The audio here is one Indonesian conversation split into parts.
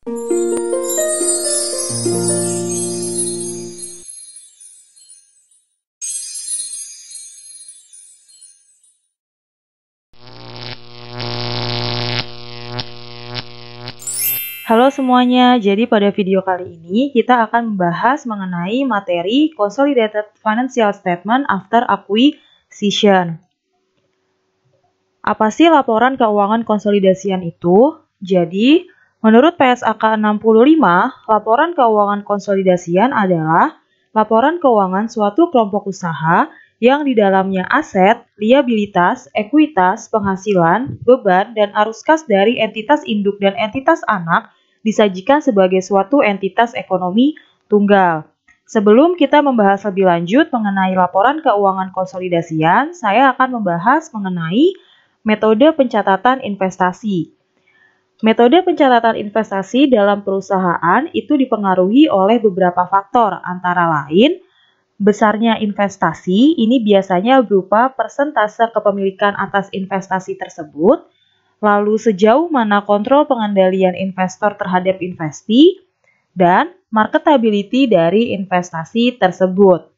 Halo semuanya, jadi pada video kali ini kita akan membahas mengenai materi Consolidated Financial Statement After Acquisition. Apa sih laporan keuangan konsolidasian itu? Jadi, menurut PSAK 65, laporan keuangan konsolidasian adalah laporan keuangan suatu kelompok usaha yang di dalamnya aset, liabilitas, ekuitas, penghasilan, beban, dan arus kas dari entitas induk dan entitas anak disajikan sebagai suatu entitas ekonomi tunggal. Sebelum kita membahas lebih lanjut mengenai laporan keuangan konsolidasian, saya akan membahas mengenai metode pencatatan investasi. Metode pencatatan investasi dalam perusahaan itu dipengaruhi oleh beberapa faktor, antara lain besarnya investasi, ini biasanya berupa persentase kepemilikan atas investasi tersebut, lalu sejauh mana kontrol pengendalian investor terhadap investasi, dan marketability dari investasi tersebut.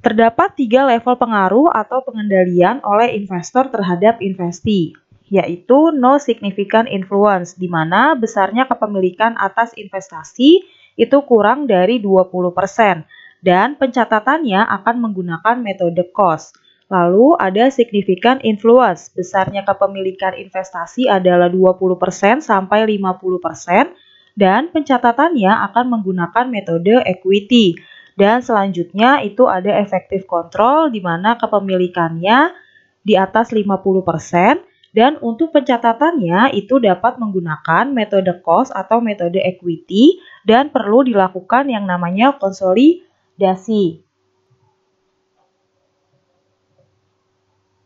Terdapat 3 level pengaruh atau pengendalian oleh investor terhadap investasi, yaitu no significant influence, di mana besarnya kepemilikan atas investasi itu kurang dari 20%, dan pencatatannya akan menggunakan metode cost. Lalu ada significant influence, besarnya kepemilikan investasi adalah 20% sampai 50%, dan pencatatannya akan menggunakan metode equity. Dan selanjutnya itu ada effective control, di mana kepemilikannya di atas 50%, dan untuk pencatatannya itu dapat menggunakan metode cost atau metode equity, dan perlu dilakukan yang namanya konsolidasi.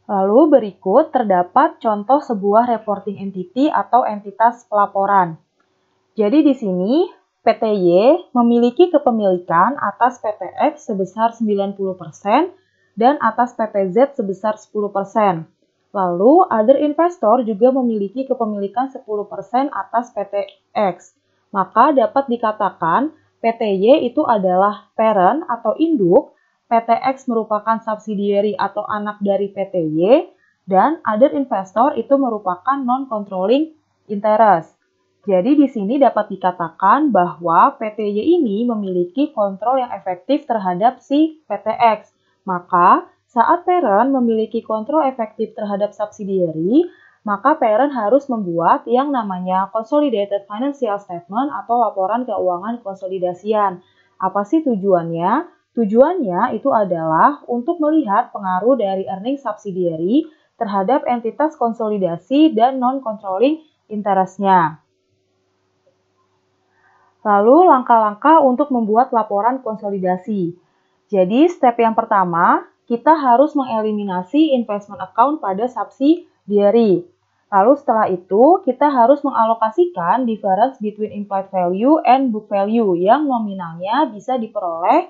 Lalu berikut terdapat contoh sebuah reporting entity atau entitas pelaporan. Jadi di sini PT-Y memiliki kepemilikan atas PT-X sebesar 90% dan atas PT-Z sebesar 10%. Lalu other investor juga memiliki kepemilikan 10% atas PT-X. Maka dapat dikatakan PT-Y itu adalah parent atau induk, PT-X merupakan subsidiary atau anak dari PT-Y, dan other investor itu merupakan non-controlling interest. Jadi di sini dapat dikatakan bahwa PT-Y ini memiliki kontrol yang efektif terhadap si PT-X. Maka saat parent memiliki kontrol efektif terhadap subsidiary, maka parent harus membuat yang namanya Consolidated Financial Statement atau laporan keuangan konsolidasian. Apa sih tujuannya? Tujuannya itu adalah untuk melihat pengaruh dari earning subsidiary terhadap entitas konsolidasi dan non-controlling interest-nya. Lalu langkah-langkah untuk membuat laporan konsolidasi. Jadi step yang pertama, kita harus mengeliminasi investment account pada subsidiary. Lalu setelah itu, kita harus mengalokasikan difference between implied value and book value yang nominalnya bisa diperoleh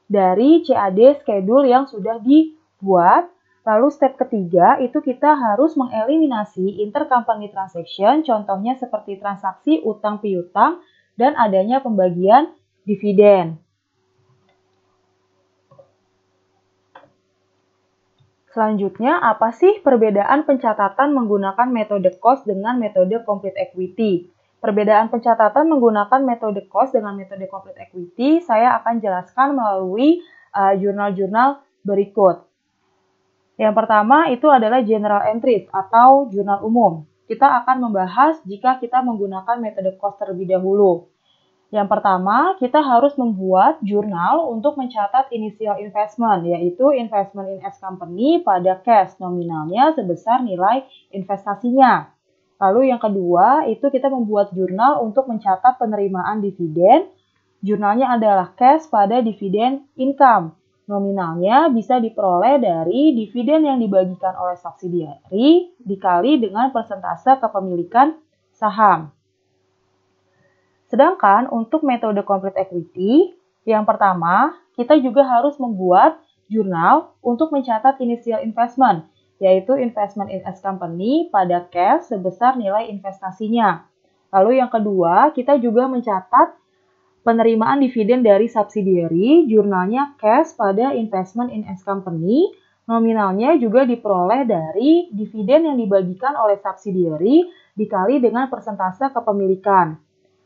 dari CAD schedule yang sudah dibuat. Lalu step ketiga, itu kita harus mengeliminasi intercompany transaction, contohnya seperti transaksi utang piutang dan adanya pembagian dividen. Selanjutnya, apa sih perbedaan pencatatan menggunakan metode cost dengan metode complete equity? Perbedaan pencatatan menggunakan metode cost dengan metode complete equity saya akan jelaskan melalui jurnal-jurnal berikut. Yang pertama itu adalah general entries atau jurnal umum. Kita akan membahas jika kita menggunakan metode cost terlebih dahulu. Yang pertama, kita harus membuat jurnal untuk mencatat initial investment, yaitu investment in S company pada cash nominalnya sebesar nilai investasinya. Lalu yang kedua, itu kita membuat jurnal untuk mencatat penerimaan dividen. Jurnalnya adalah cash pada dividen income. Nominalnya bisa diperoleh dari dividen yang dibagikan oleh subsidiary dikali dengan persentase kepemilikan saham. Sedangkan untuk metode complete equity, yang pertama, kita juga harus membuat jurnal untuk mencatat initial investment, yaitu investment in S company pada cash sebesar nilai investasinya. Lalu yang kedua, kita juga mencatat penerimaan dividen dari subsidiary, jurnalnya cash pada investment in S company. Nominalnya juga diperoleh dari dividen yang dibagikan oleh subsidiary dikali dengan persentase kepemilikan.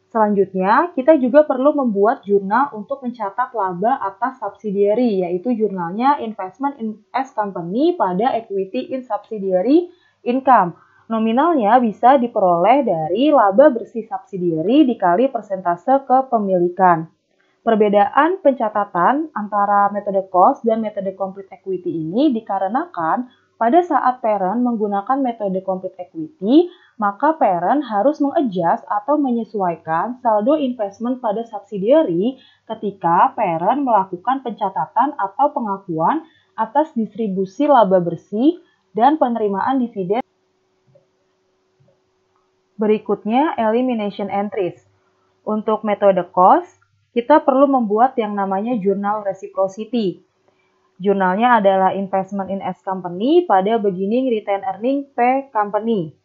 Selanjutnya, kita juga perlu membuat jurnal untuk mencatat laba atas subsidiary, yaitu jurnalnya Investment in S Company pada Equity in Subsidiary Income. Nominalnya bisa diperoleh dari laba bersih subsidiary dikali persentase kepemilikan. Perbedaan pencatatan antara metode cost dan metode complete equity ini dikarenakan pada saat parent menggunakan metode complete equity, maka parent harus mengadjust atau menyesuaikan saldo investment pada subsidiary ketika parent melakukan pencatatan atau pengakuan atas distribusi laba bersih dan penerimaan dividen. Berikutnya, elimination entries. Untuk metode cost, kita perlu membuat yang namanya jurnal reciprocity. Jurnalnya adalah Investment in S Company pada beginning retained earning P Company.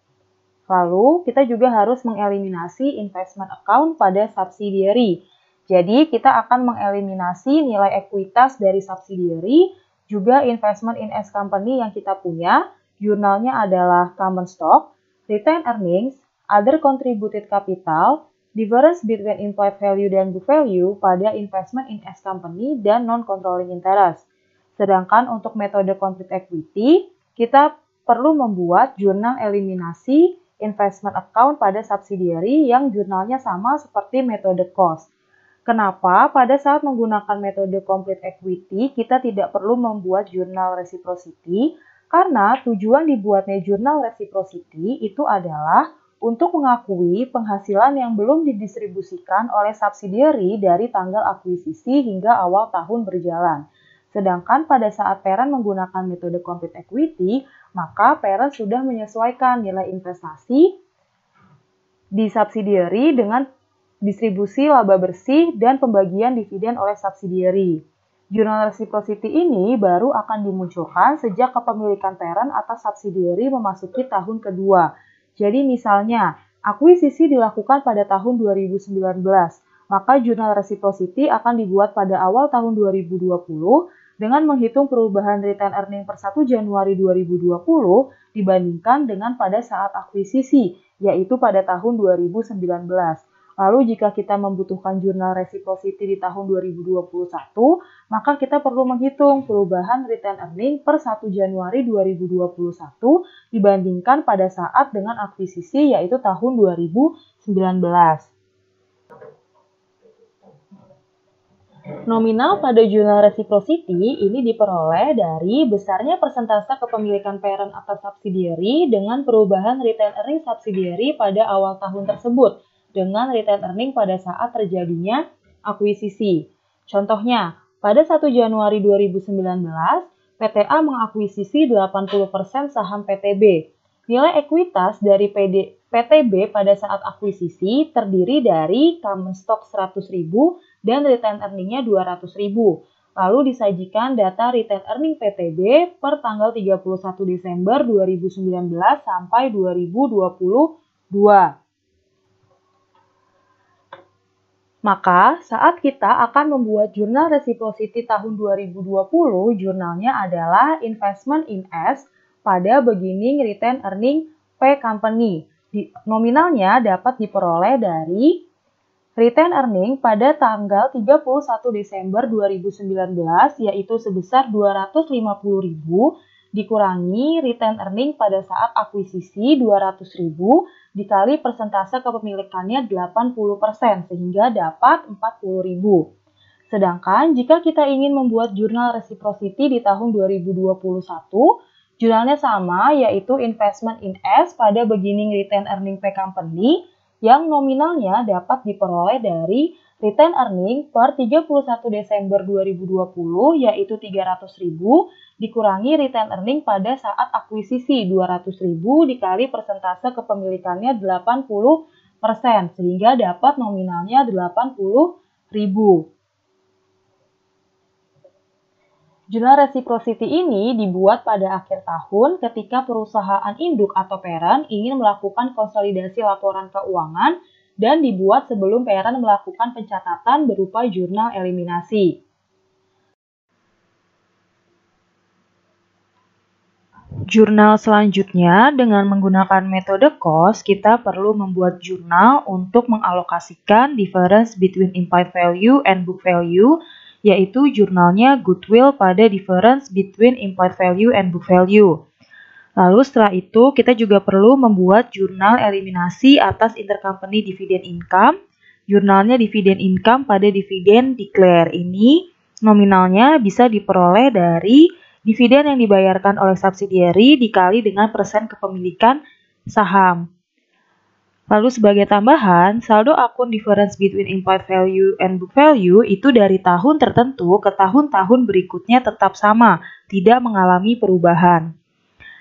Lalu, kita juga harus mengeliminasi investment account pada subsidiary. Jadi, kita akan mengeliminasi nilai ekuitas dari subsidiary, juga investment in S Company yang kita punya. Jurnalnya adalah common stock, retained earnings, other contributed capital, difference between implied value dan book value pada investment in S Company dan non-controlling interest. Sedangkan untuk metode complete equity, kita perlu membuat jurnal eliminasi investment account pada subsidiary yang jurnalnya sama seperti metode cost. Kenapa pada saat menggunakan metode complete equity, kita tidak perlu membuat jurnal reciprocity? Karena tujuan dibuatnya jurnal reciprocity itu adalah untuk mengakui penghasilan yang belum didistribusikan oleh subsidiary dari tanggal akuisisi hingga awal tahun berjalan. Sedangkan pada saat parent menggunakan metode complete equity, maka parent sudah menyesuaikan nilai investasi di subsidiary dengan distribusi laba bersih dan pembagian dividen oleh subsidiary. Jurnal reciprocity ini baru akan dimunculkan sejak kepemilikan parent atas subsidiary memasuki tahun kedua. Jadi misalnya, akuisisi dilakukan pada tahun 2019, maka jurnal reciprocity akan dibuat pada awal tahun 2020 dengan menghitung perubahan return earning per 1 Januari 2020 dibandingkan dengan pada saat akuisisi, yaitu pada tahun 2019. Lalu jika kita membutuhkan jurnal reciprocity di tahun 2021, maka kita perlu menghitung perubahan return earning per 1 Januari 2021 dibandingkan pada saat dengan akuisisi, yaitu tahun 2019. Nominal pada jurnal reciprocity ini diperoleh dari besarnya persentase kepemilikan parent atas subsidiary dengan perubahan return earning subsidiary pada awal tahun tersebut dengan return earning pada saat terjadinya akuisisi. Contohnya, pada 1 Januari 2019, PTA mengakuisisi 80% saham PTB. Nilai ekuitas dari PTB pada saat akuisisi terdiri dari common stock 100.000 dan return earning-nya 200.000. Lalu disajikan data return earning PTB per tanggal 31 Desember 2019 sampai 2022. Maka, saat kita akan membuat jurnal reciprocity tahun 2020, jurnalnya adalah Investment in S pada beginning return earning P Company. Nominalnya dapat diperoleh dari return earning pada tanggal 31 Desember 2019 yaitu sebesar 250.000 dikurangi return earning pada saat akuisisi 200.000 dikali persentase kepemilikannya 80% sehingga dapat 40.000. Sedangkan jika kita ingin membuat jurnal reciprocity di tahun 2021, jurnalnya sama yaitu Investment in S pada beginning return earning P Company yang nominalnya dapat diperoleh dari return earning per 31 Desember 2020 yaitu 300.000 dikurangi return earning pada saat akuisisi 200.000 dikali persentase kepemilikannya 80% sehingga dapat nominalnya 80.000. Jurnal reciprocity ini dibuat pada akhir tahun ketika perusahaan induk atau parent ingin melakukan konsolidasi laporan keuangan dan dibuat sebelum parent melakukan pencatatan berupa jurnal eliminasi. Jurnal selanjutnya, dengan menggunakan metode cost, kita perlu membuat jurnal untuk mengalokasikan difference between implied value and book value, yaitu jurnalnya goodwill pada difference between implied value and book value. Lalu setelah itu kita juga perlu membuat jurnal eliminasi atas intercompany dividend income. Jurnalnya dividend income pada dividend declare ini nominalnya bisa diperoleh dari dividen yang dibayarkan oleh subsidiary dikali dengan persen kepemilikan saham. Lalu sebagai tambahan, saldo akun difference between implied value and book value itu dari tahun tertentu ke tahun-tahun berikutnya tetap sama, tidak mengalami perubahan.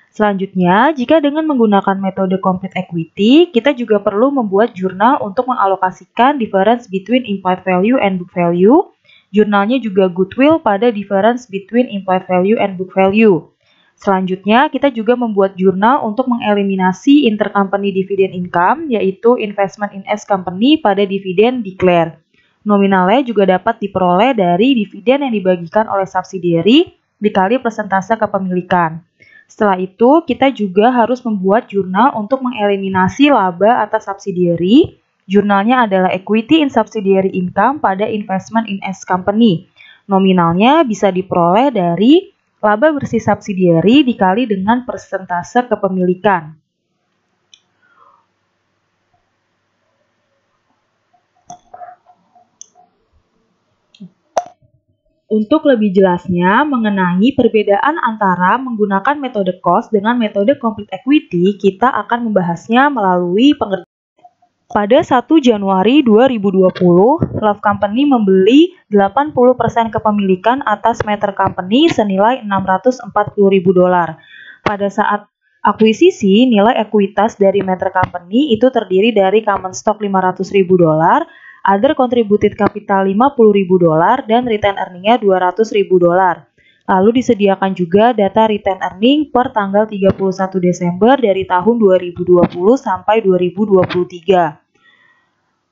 Selanjutnya, jika dengan menggunakan metode complete equity, kita juga perlu membuat jurnal untuk mengalokasikan difference between implied value and book value. Jurnalnya juga goodwill pada difference between implied value and book value. Selanjutnya, kita juga membuat jurnal untuk mengeliminasi intercompany dividend income, yaitu investment in S company pada dividen declare. Nominalnya juga dapat diperoleh dari dividen yang dibagikan oleh subsidiary dikali persentase kepemilikan. Setelah itu, kita juga harus membuat jurnal untuk mengeliminasi laba atas subsidiary. Jurnalnya adalah equity in subsidiary income pada investment in S company. Nominalnya bisa diperoleh dari laba bersih subsidiary dikali dengan persentase kepemilikan. Untuk lebih jelasnya mengenai perbedaan antara menggunakan metode cost dengan metode complete equity, kita akan membahasnya melalui pengertian. Pada 1 Januari 2020, Love Company membeli 80% kepemilikan atas Matter Company senilai $640.000. Pada saat akuisisi, nilai ekuitas dari Matter Company itu terdiri dari common stock $500.000, other contributed capital $50.000, dan return earning-nya $200.000. Lalu disediakan juga data return earning per tanggal 31 Desember dari tahun 2020 sampai 2023.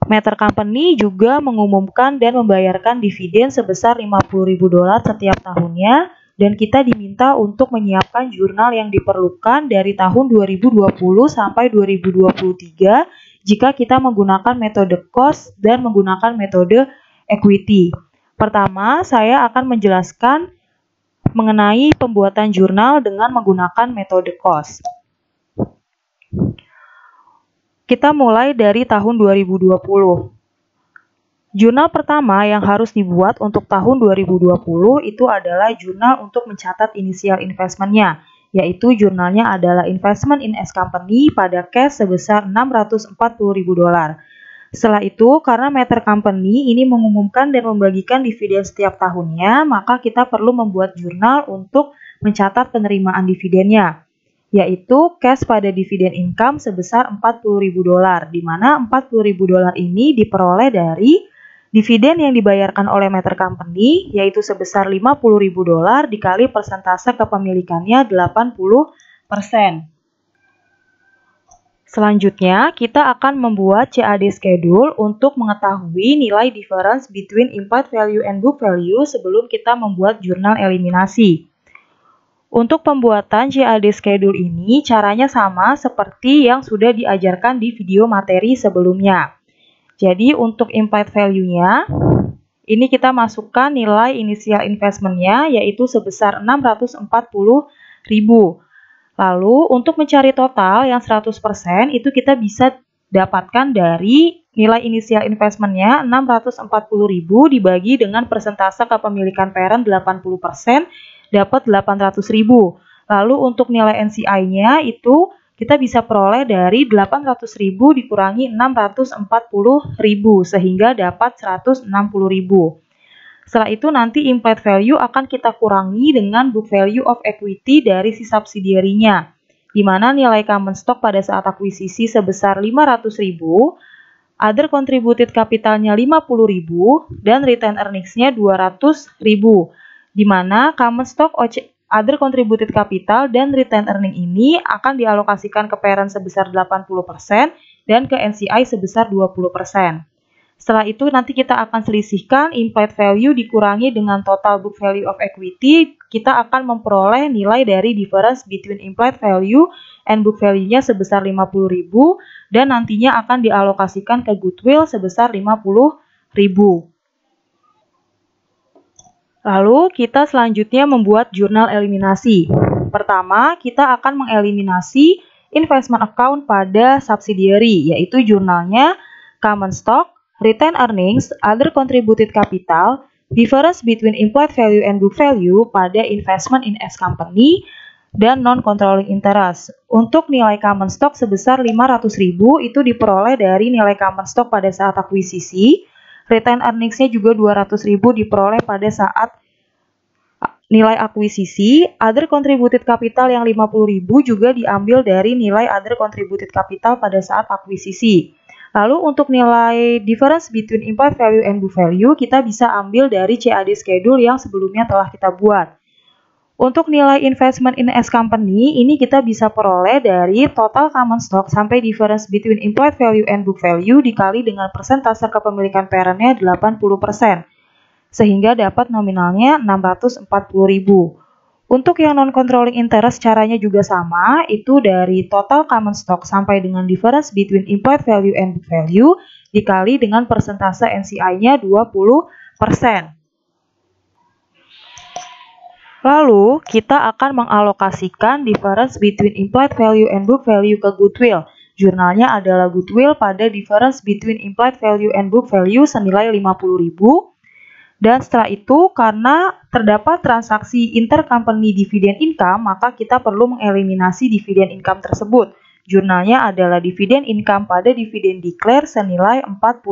Matter Company juga mengumumkan dan membayarkan dividen sebesar $50.000 setiap tahunnya, dan kita diminta untuk menyiapkan jurnal yang diperlukan dari tahun 2020 sampai 2023 jika kita menggunakan metode cost dan menggunakan metode equity. Pertama, saya akan menjelaskan mengenai pembuatan jurnal dengan menggunakan metode cost. Kita mulai dari tahun 2020. Jurnal pertama yang harus dibuat untuk tahun 2020 itu adalah jurnal untuk mencatat initial investment-nya, yaitu jurnalnya adalah investment in S company pada cash sebesar $640.000. Setelah itu, karena Matter Company ini mengumumkan dan membagikan dividen setiap tahunnya, maka kita perlu membuat jurnal untuk mencatat penerimaan dividennya, yaitu cash pada dividen income sebesar $40.000, di mana $40.000 ini diperoleh dari dividen yang dibayarkan oleh Matter Company, yaitu sebesar $50.000 dikali persentase kepemilikannya 80%. Selanjutnya, kita akan membuat CAD schedule untuk mengetahui nilai difference between implied value and book value sebelum kita membuat jurnal eliminasi. Untuk pembuatan CAD schedule ini, caranya sama seperti yang sudah diajarkan di video materi sebelumnya. Jadi, untuk implied value-nya, ini kita masukkan nilai initial investment-nya, yaitu sebesar $640.000. Lalu, untuk mencari total yang 100%, itu kita bisa dapatkan dari nilai inisial investment-nya $640.000 dibagi dengan persentase kepemilikan parent 80%, dapat $800.000. Lalu, untuk nilai NCI-nya itu kita bisa peroleh dari $800.000 dikurangi $640.000, sehingga dapat $160.000. Setelah itu nanti implied value akan kita kurangi dengan book value of equity dari si subsidiary-nya, di mana nilai common stock pada saat akuisisi sebesar $500.000, other contributed capital-nya $50.000, dan return earnings-nya $200.000. di mana common stock, other contributed capital, dan retained earning ini akan dialokasikan ke parent sebesar 80% dan ke NCI sebesar 20%. Setelah itu nanti kita akan selisihkan implied value dikurangi dengan total book value of equity, kita akan memperoleh nilai dari difference between implied value and book value-nya sebesar 50.000 dan nantinya akan dialokasikan ke goodwill sebesar 50.000. Lalu kita selanjutnya membuat jurnal eliminasi. Pertama, kita akan mengeliminasi investment account pada subsidiary, yaitu jurnalnya common stock, retained earnings, other contributed capital, difference between implied value and book value pada investment in S company, dan non-controlling interest. Untuk nilai common stock sebesar 500.000 itu diperoleh dari nilai common stock pada saat akuisisi. Retained earnings-nya juga 200.000 diperoleh pada saat nilai akuisisi. Other contributed capital yang 50.000 juga diambil dari nilai other contributed capital pada saat akuisisi. Lalu untuk nilai difference between implied value and book value kita bisa ambil dari CAD schedule yang sebelumnya telah kita buat. Untuk nilai investment in S company ini kita bisa peroleh dari total common stock sampai difference between implied value and book value dikali dengan persentase kepemilikan parentnya 80%. Sehingga dapat nominalnya 640.000. Untuk yang non-controlling interest caranya juga sama, itu dari total common stock sampai dengan difference between implied value and book value dikali dengan persentase NCI-nya 20%. Lalu, kita akan mengalokasikan difference between implied value and book value ke goodwill. Jurnalnya adalah goodwill pada difference between implied value and book value senilai 50.000. Dan setelah itu, karena terdapat transaksi intercompany dividend income, maka kita perlu mengeliminasi dividend income tersebut. Jurnalnya adalah dividend income pada dividend declare senilai $40.000.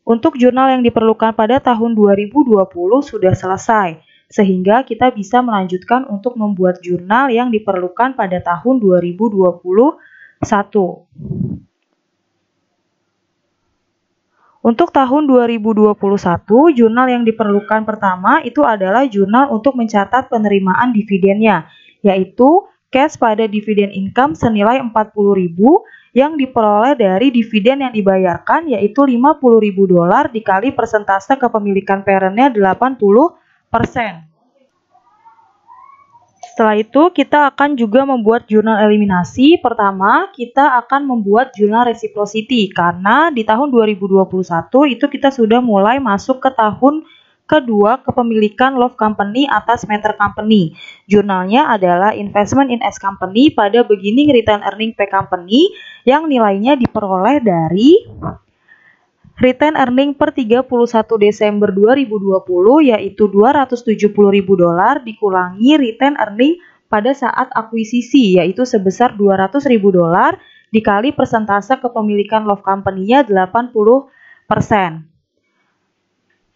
Untuk jurnal yang diperlukan pada tahun 2020 sudah selesai, sehingga kita bisa melanjutkan untuk membuat jurnal yang diperlukan pada tahun 2021. Untuk tahun 2021, jurnal yang diperlukan pertama itu adalah jurnal untuk mencatat penerimaan dividennya, yaitu cash pada dividend income senilai 40.000 yang diperoleh dari dividen yang dibayarkan, yaitu $50.000 dikali persentase kepemilikan parentnya 80%. Setelah itu, kita akan juga membuat jurnal eliminasi. Pertama, kita akan membuat jurnal reciprocity, karena di tahun 2021 itu kita sudah mulai masuk ke tahun kedua kepemilikan Love Company atas Matter Company. Jurnalnya adalah Investment in S Company pada beginning return earning P Company yang nilainya diperoleh dari return earning per 31 Desember 2020 yaitu $270.000 dikurangi return earning pada saat akuisisi yaitu sebesar $200.000 dikali persentase kepemilikan Love Company-nya 80%.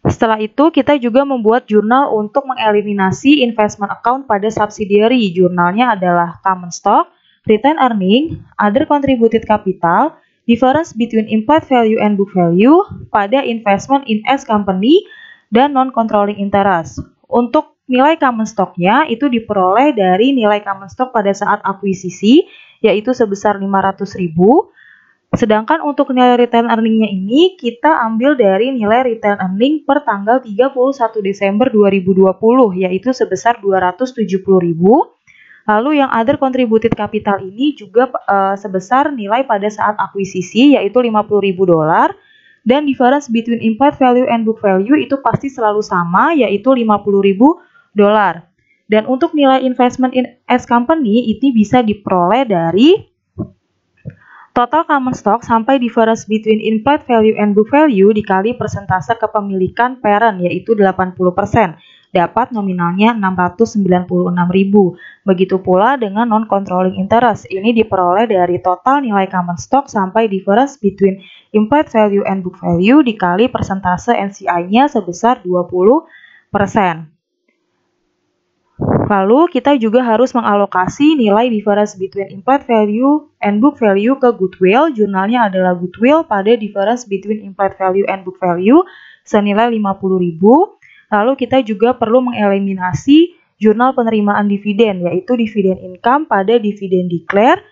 Setelah itu kita juga membuat jurnal untuk mengeliminasi investment account pada subsidiary. Jurnalnya adalah common stock, return earning, other contributed capital, difference between implied value and book value pada investment in S company dan non-controlling interest. Untuk nilai common stock-nya itu diperoleh dari nilai common stock pada saat akuisisi yaitu sebesar $500.000. Sedangkan untuk nilai return earning-nya ini kita ambil dari nilai return earning per tanggal 31 Desember 2020 yaitu sebesar $270.000. Lalu yang other contributed capital ini juga sebesar nilai pada saat akuisisi yaitu $50.000 dan difference between implied value and book value itu pasti selalu sama yaitu $50.000. Dan untuk nilai investment in S company ini bisa diperoleh dari total common stock sampai difference between implied value and book value dikali persentase kepemilikan parent yaitu 80%. Dapat nominalnya $696.000. Begitu pula dengan non-controlling interest. Ini diperoleh dari total nilai common stock sampai difference between implied value and book value dikali persentase NCI-nya sebesar 20%. Lalu kita juga harus mengalokasi nilai difference between implied value and book value ke goodwill. Jurnalnya adalah goodwill pada difference between implied value and book value senilai $50.000. Lalu kita juga perlu mengeliminasi jurnal penerimaan dividen, yaitu dividen income pada dividen declare.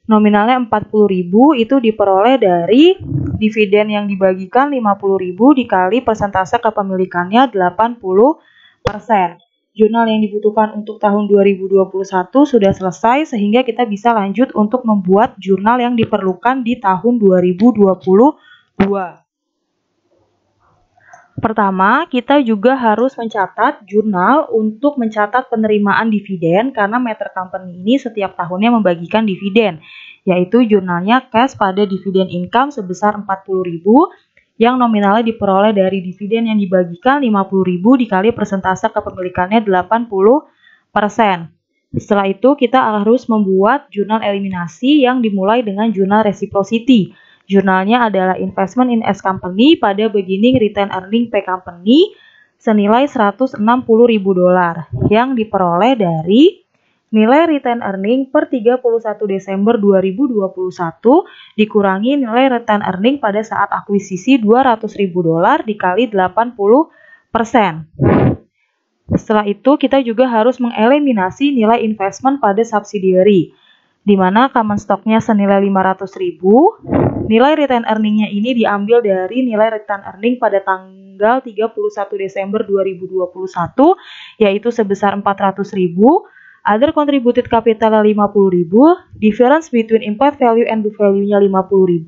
Nominalnya 40.000 itu diperoleh dari dividen yang dibagikan 50.000 dikali persentase kepemilikannya 80%. Jurnal yang dibutuhkan untuk tahun 2021 sudah selesai sehingga kita bisa lanjut untuk membuat jurnal yang diperlukan di tahun 2022. Pertama, kita juga harus mencatat jurnal untuk mencatat penerimaan dividen karena Matter Company ini setiap tahunnya membagikan dividen, yaitu jurnalnya cash pada dividen income sebesar 40.000 yang nominalnya diperoleh dari dividen yang dibagikan 50.000 dikali persentase kepemilikannya 80%. Setelah itu kita harus membuat jurnal eliminasi yang dimulai dengan jurnal reciprocity. Jurnalnya adalah investment in S company pada beginning return earning P company senilai $160.000 yang diperoleh dari nilai return earning per 31 Desember 2021 dikurangi nilai return earning pada saat akuisisi $200.000 dikali 80%. Setelah itu kita juga harus mengeliminasi nilai investment pada subsidiary, di mana common stock-nya senilai 500.000. Nilai return earning-nya ini diambil dari nilai return earning pada tanggal 31 Desember 2021, yaitu sebesar 400.000, other contributed capital 50.000, difference between implied value and book value-nya 50.000,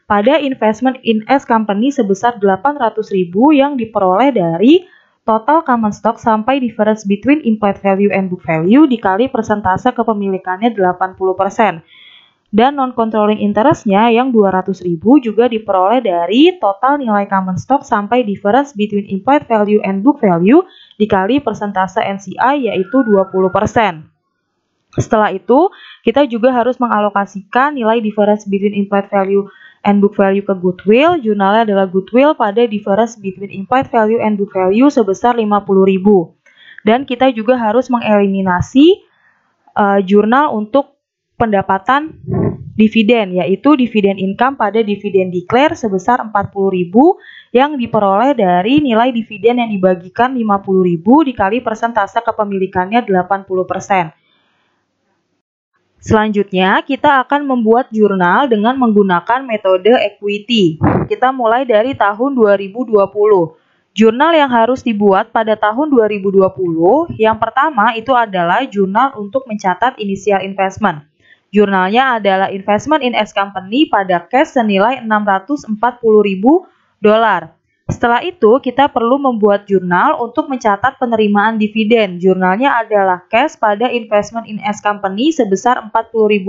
pada investment in S company sebesar 800.000 yang diperoleh dari total common stock sampai difference between implied value and book value dikali persentase kepemilikannya 80%. Dan non-controlling interest-nya yang 200.000 juga diperoleh dari total nilai common stock sampai difference between implied value and book value dikali persentase NCI yaitu 20%. Setelah itu, kita juga harus mengalokasikan nilai difference between implied value and book value ke goodwill. Jurnalnya adalah goodwill pada difference between implied value and book value sebesar 50.000. Dan kita juga harus mengeliminasi jurnal untuk pendapatan dividen, yaitu dividen income pada dividen declare sebesar 40.000 yang diperoleh dari nilai dividen yang dibagikan 50.000 dikali persentase kepemilikannya 80%. Selanjutnya, kita akan membuat jurnal dengan menggunakan metode equity. Kita mulai dari tahun 2020. Jurnal yang harus dibuat pada tahun 2020, yang pertama itu adalah jurnal untuk mencatat initial investment. Jurnalnya adalah investment in S company pada cash senilai $640.000. Setelah itu, kita perlu membuat jurnal untuk mencatat penerimaan dividen. Jurnalnya adalah cash pada investment in S company sebesar $40.000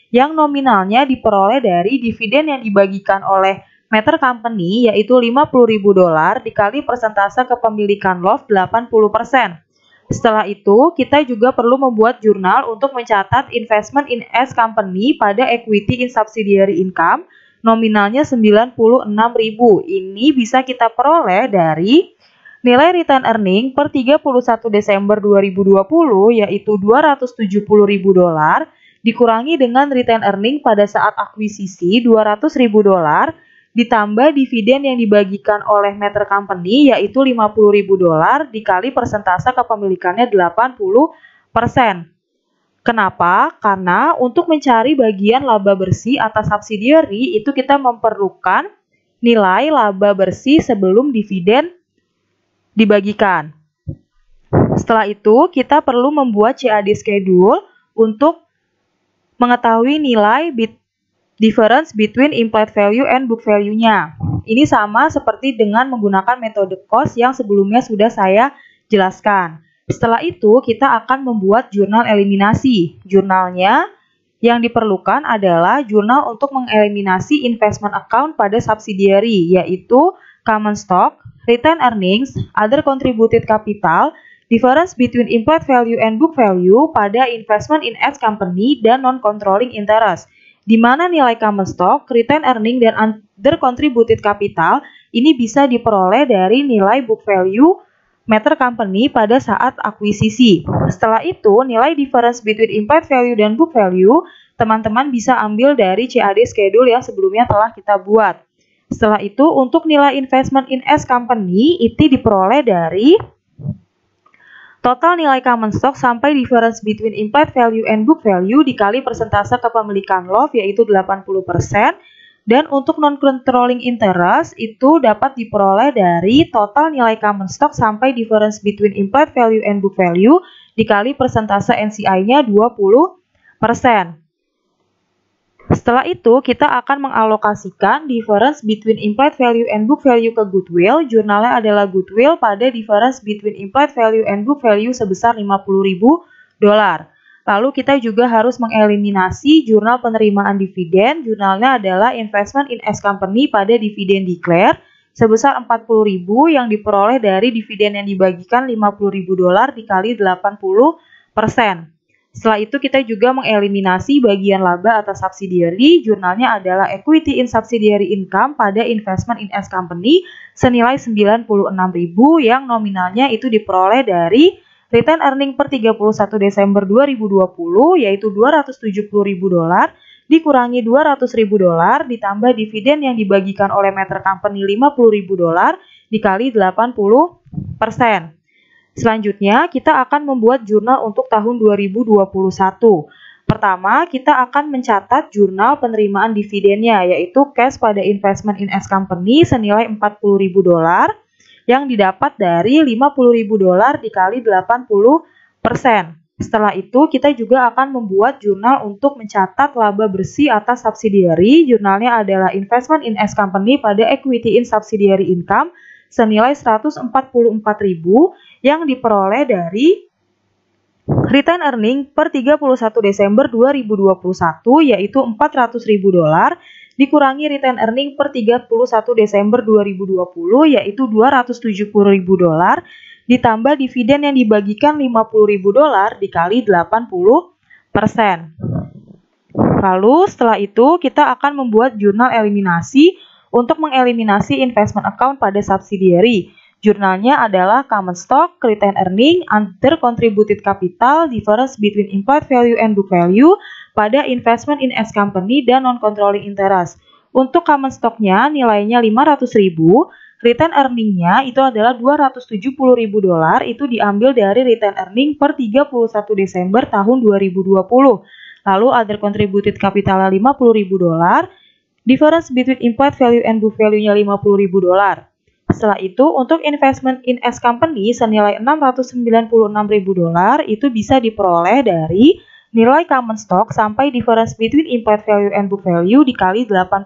yang nominalnya diperoleh dari dividen yang dibagikan oleh Matter Company yaitu $50.000 dikali persentase kepemilikan LOF 80%. Setelah itu, kita juga perlu membuat jurnal untuk mencatat investment in S company pada equity in subsidiary income nominalnya 96.000. Ini bisa kita peroleh dari nilai return earning per 31 Desember 2020 yaitu $270.000 dikurangi dengan return earning pada saat akuisisi $200.000 ditambah dividen yang dibagikan oleh Matter Company yaitu $50.000 dikali persentase kepemilikannya 80%. Kenapa? Karena untuk mencari bagian laba bersih atas subsidiary itu kita memerlukan nilai laba bersih sebelum dividen dibagikan. Setelah itu, kita perlu membuat CAD schedule untuk mengetahui nilai difference between implied value and book value-nya. Ini sama seperti dengan menggunakan metode cost yang sebelumnya sudah saya jelaskan. Setelah itu, kita akan membuat jurnal eliminasi. Jurnalnya yang diperlukan adalah jurnal untuk mengeliminasi investment account pada subsidiary, yaitu common stock, return earnings, other contributed capital, difference between implied value and book value pada investment in S company, dan non-controlling interest, di mana nilai common stock, return earning, dan other contributed capital ini bisa diperoleh dari nilai book value Matter Company pada saat akuisisi. Setelah itu, nilai difference between implied value dan book value, teman-teman bisa ambil dari CAD schedule yang sebelumnya telah kita buat. Setelah itu untuk nilai investment in S company itu diperoleh dari total nilai common stock sampai difference between implied value and book value dikali persentase kepemilikan LOF yaitu 80%. Dan untuk non-controlling interest itu dapat diperoleh dari total nilai common stock sampai difference between implied value and book value dikali persentase NCI-nya 20%. Setelah itu, kita akan mengalokasikan difference between implied value and book value ke goodwill. Jurnalnya adalah goodwill pada difference between implied value and book value sebesar $50.000. Lalu kita juga harus mengeliminasi jurnal penerimaan dividen. Jurnalnya adalah investment in S company pada dividen declare sebesar $40.000 yang diperoleh dari dividen yang dibagikan $50.000 dikali 80%. Setelah itu kita juga mengeliminasi bagian laba atas subsidiary. Jurnalnya adalah equity in subsidiary income pada investment in S company senilai $96.000 yang nominalnya itu diperoleh dari return earning per 31 Desember 2020 yaitu $270.000 dikurangi $200.000 ditambah dividen yang dibagikan oleh Matter Company $50.000 dikali 80%. Selanjutnya, kita akan membuat jurnal untuk tahun 2021. Pertama, kita akan mencatat jurnal penerimaan dividennya, yaitu cash pada investment in S company senilai $40.000 yang didapat dari $50.000 dikali 80%. Setelah itu, kita juga akan membuat jurnal untuk mencatat laba bersih atas subsidiary. Jurnalnya adalah investment in S company pada equity in subsidiary income senilai $144.000 yang diperoleh dari return earning per 31 Desember 2021 yaitu $400.000 dikurangi return earning per 31 Desember 2020 yaitu $270.000 ditambah dividen yang dibagikan $50.000 dikali 80%. Lalu setelah itu kita akan membuat jurnal eliminasi untuk mengeliminasi investment account pada subsidiary. Jurnalnya adalah common stock, return earning, under contributed capital, difference between implied value and book value pada investment in S company dan non-controlling interest. Untuk common stocknya nilainya $500.000, return earningnya itu adalah $270.000, itu diambil dari return earning per 31 Desember tahun 2020. Lalu other contributed capital $50.000, difference between implied value and book value-nya $50.000. Setelah itu, untuk investment in S company senilai $696.000 itu bisa diperoleh dari nilai common stock sampai difference between implied value and book value dikali 80%.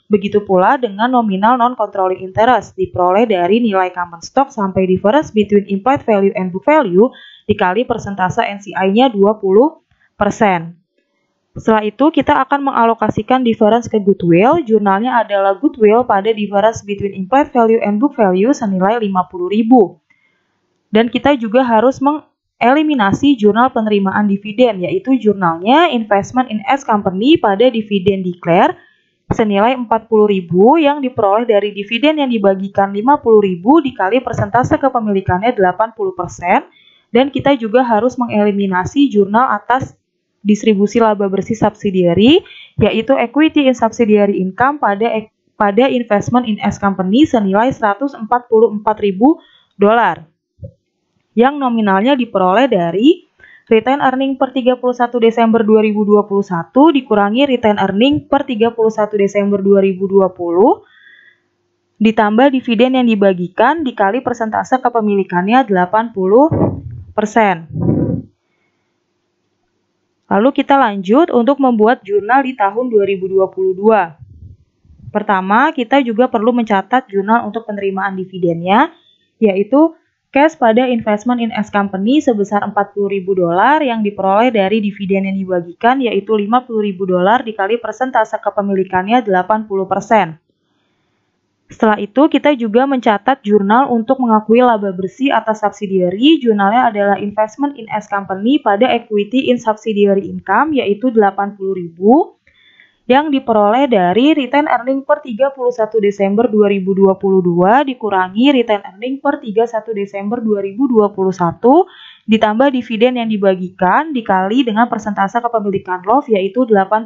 Begitu pula dengan nominal non-controlling interest diperoleh dari nilai common stock sampai difference between implied value and book value dikali persentase NCI-nya 20%. Setelah itu, kita akan mengalokasikan difference ke goodwill. Jurnalnya adalah goodwill pada difference between implied value and book value senilai $50.000. Dan kita juga harus mengeliminasi jurnal penerimaan dividen, yaitu jurnalnya investment in S company pada dividen declare senilai $40.000 yang diperoleh dari dividen yang dibagikan $50.000 dikali persentase kepemilikannya 80%. Dan kita juga harus mengeliminasi jurnal atas distribusi laba bersih subsidiary, yaitu equity in subsidiary income pada investment in S company senilai $144.000 yang nominalnya diperoleh dari return earning per 31 Desember 2021 dikurangi return earning per 31 Desember 2020 ditambah dividen yang dibagikan dikali persentase kepemilikannya 80%. Lalu kita lanjut untuk membuat jurnal di tahun 2022. Pertama, kita juga perlu mencatat jurnal untuk penerimaan dividennya, yaitu cash pada investment in S company sebesar $40.000 yang diperoleh dari dividen yang dibagikan, yaitu $50.000 dikali persentase kepemilikannya 80%. Setelah itu, kita juga mencatat jurnal untuk mengakui laba bersih atas subsidiary. Jurnalnya adalah investment in S company pada equity in subsidiary income, yaitu $80.000 yang diperoleh dari return earning per 31 Desember 2022 dikurangi return earning per 31 Desember 2021 ditambah dividen yang dibagikan dikali dengan persentase kepemilikan LOF, yaitu 80%.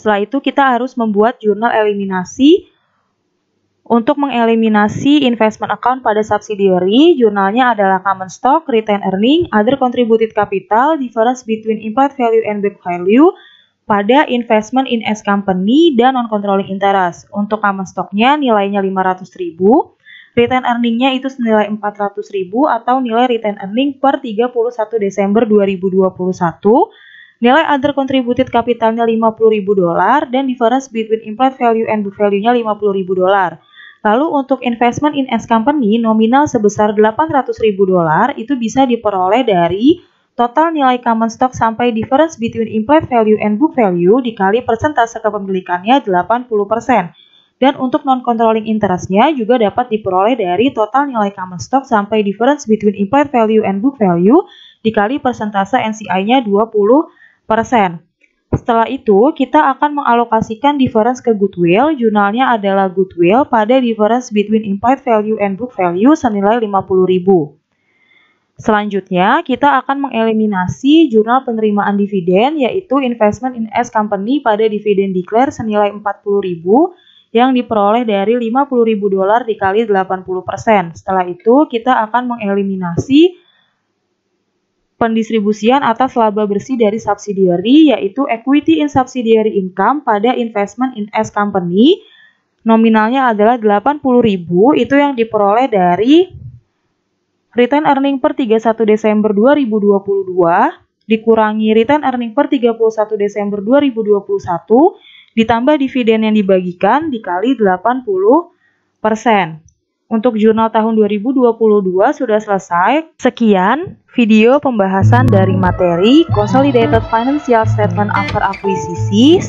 Setelah itu kita harus membuat jurnal eliminasi. Untuk mengeliminasi investment account pada subsidiary, jurnalnya adalah common stock, retained earning, other contributed capital, difference between implied value and book value pada investment in S company dan non-controlling interest. Untuk common stocknya nilainya 500.000, retained earningnya itu senilai 400.000 atau nilai retained earning per 31 Desember 2021. Nilai other contributed capitalnya $50.000 dan difference between implied value and book value-nya $50.000. Lalu untuk investment in S company nominal sebesar $800.000 itu bisa diperoleh dari total nilai common stock sampai difference between implied value and book value dikali persentase kepemilikannya 80%. Dan untuk non-controlling interest-nya juga dapat diperoleh dari total nilai common stock sampai difference between implied value and book value dikali persentase NCI-nya 20%. Setelah itu, kita akan mengalokasikan difference ke goodwill. Jurnalnya adalah goodwill pada difference between implied value and book value senilai 50.000. Selanjutnya, kita akan mengeliminasi jurnal penerimaan dividen, yaitu investment in S company pada dividen declare senilai 40.000 yang diperoleh dari $50.000 dikali 80%. Setelah itu, kita akan mengeliminasi pendistribusian atas laba bersih dari subsidiary, yaitu equity in subsidiary income pada investment in S company. Nominalnya adalah 80.000, itu yang diperoleh dari retained earning per 31 Desember 2022 dikurangi retained earning per 31 Desember 2021 ditambah dividen yang dibagikan dikali 80%. Untuk jurnal tahun 2022 sudah selesai. Sekian video pembahasan dari materi Consolidated Financial Statement After Acquisition.